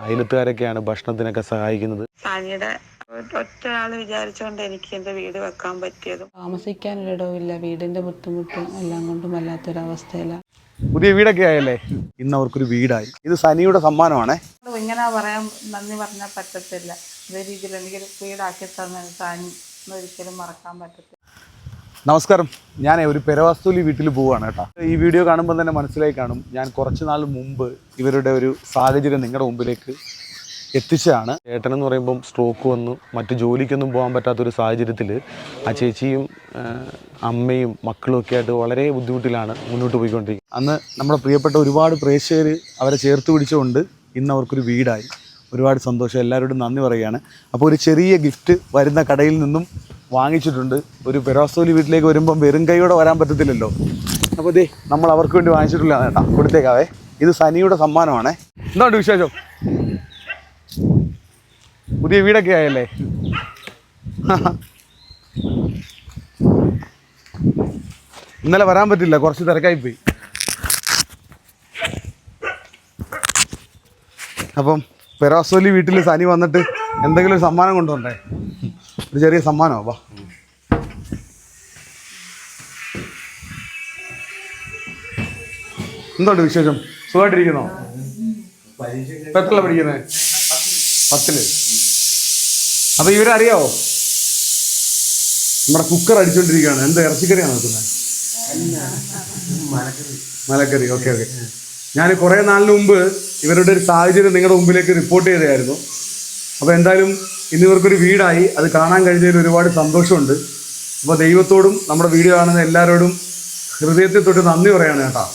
അയലത്തുകാരൊക്കെയാണ് ഭക്ഷണത്തിനൊക്കെ സഹായിക്കുന്നത്. സാനിയുടെ ഒറ്റയാൾ വിചാരിച്ചുകൊണ്ട് എനിക്ക് എൻ്റെ വീട് വെക്കാൻ പറ്റിയതും. താമസിക്കാനൊരിടവുമില്ല, വീടിൻ്റെ ബുദ്ധിമുട്ടും എല്ലാം കൊണ്ടും വല്ലാത്തൊരവസ്ഥയിലാണ്. പുതിയ വീടൊക്കെ ആയല്ലേ, ഇന്ന് അവർക്കൊരു വീടായി. ഇത് സനിയുടെ സമ്മാനമാണേ. ഇങ്ങനെ പറയാൻ നന്ദി പറഞ്ഞാൽ പറ്റത്തില്ല. അതേ രീതിയിൽ എനിക്കൊരു വീടാക്കി തന്നെ സാനി ഒരിക്കലും മറക്കാൻ പറ്റത്തില്ല. നമസ്കാരം, ഞാൻ ഒരു പെരവാസ്തുലി വീട്ടിൽ പോവുകയാണ് കേട്ടോ. ഈ വീഡിയോ കാണുമ്പോൾ തന്നെ മനസ്സിലായി കാണും, ഞാൻ കുറച്ച് നാൾ മുമ്പ് ഇവരുടെ ഒരു സാഹചര്യം നിങ്ങളുടെ മുമ്പിലേക്ക് എത്തിച്ചതാണ്. ചേട്ടനെന്ന് പറയുമ്പം സ്ട്രോക്ക് വന്നു, മറ്റു ജോലിക്കൊന്നും പോകാൻ പറ്റാത്തൊരു സാഹചര്യത്തിൽ ആ ചേച്ചിയും അമ്മയും മക്കളും ഒക്കെ ആയിട്ട് വളരെ ബുദ്ധിമുട്ടിലാണ് മുന്നോട്ട് പോയിക്കൊണ്ടിരിക്കുന്നത്. അന്ന് നമ്മുടെ പ്രിയപ്പെട്ട ഒരുപാട് പ്രേക്ഷകർ അവരെ ചേർത്ത് പിടിച്ചുകൊണ്ട് ഇന്ന് അവർക്കൊരു വീടായി. ഒരുപാട് സന്തോഷം, എല്ലാവരോടും നന്ദി പറയുകയാണ്. അപ്പോൾ ഒരു ചെറിയ ഗിഫ്റ്റ് വരുന്ന കടയിൽ നിന്നും വാങ്ങിച്ചിട്ടുണ്ട്. ഒരു പെരാസ്തോലി വീട്ടിലേക്ക് വരുമ്പം വെറും കൈയോടെ വരാൻ പറ്റത്തില്ലല്ലോ. അപ്പോൾ ദേ നമ്മൾ അവർക്ക് വേണ്ടി വാങ്ങിച്ചിട്ടില്ല കേട്ടോ, കൊടുത്തേക്കാവേ. ഇത് സനിയുടെ സമ്മാനമാണേ. എന്തുകൊണ്ട് വിശേഷം? പുതിയ വീടൊക്കെ ആയല്ലേ. ഇന്നലെ വരാൻ പറ്റില്ല, കുറച്ച് തിരക്കായിപ്പോയി. അപ്പം പെരാസ്തോലി വീട്ടിൽ സനി വന്നിട്ട് എന്തെങ്കിലും ഒരു സമ്മാനം കൊണ്ടുവന്നേ. ഒരു ചെറിയ സമ്മാനമോ? വാ. എന്തുണ്ട് വിശേഷം? സുഖമായിട്ടിരിക്കുന്നോ? എത്രല്ല പഠിക്കുന്നത്? 10ല്. അപ്പൊ ഇവരറിയാവോ? നമ്മുടെ കുക്കർ അടിച്ചോണ്ടിരിക്കുകയാണ്. എന്താ ഇറച്ചിക്കറിയാണ് വെക്കുന്നത്? മലക്കറി. Okay okay. ഞാൻ കുറേ നാളിന് മുമ്പ് ഇവരുടെ ഒരു സാഹചര്യം നിങ്ങളുടെ മുമ്പിലേക്ക് റിപ്പോർട്ട് ചെയ്തതായിരുന്നു. അപ്പോൾ എന്തായാലും ഇന്ന് ഇവർക്കൊരു വീടായി. അത് കാണാൻ കഴിഞ്ഞതിൽ ഒരുപാട് സന്തോഷമുണ്ട്. അപ്പോൾ ദൈവത്തോടും നമ്മുടെ വീഡിയോ കാണുന്ന എല്ലാവരോടും ഹൃദയത്തിൽ തൊട്ട് നന്ദി പറയാണ് കേട്ടോ.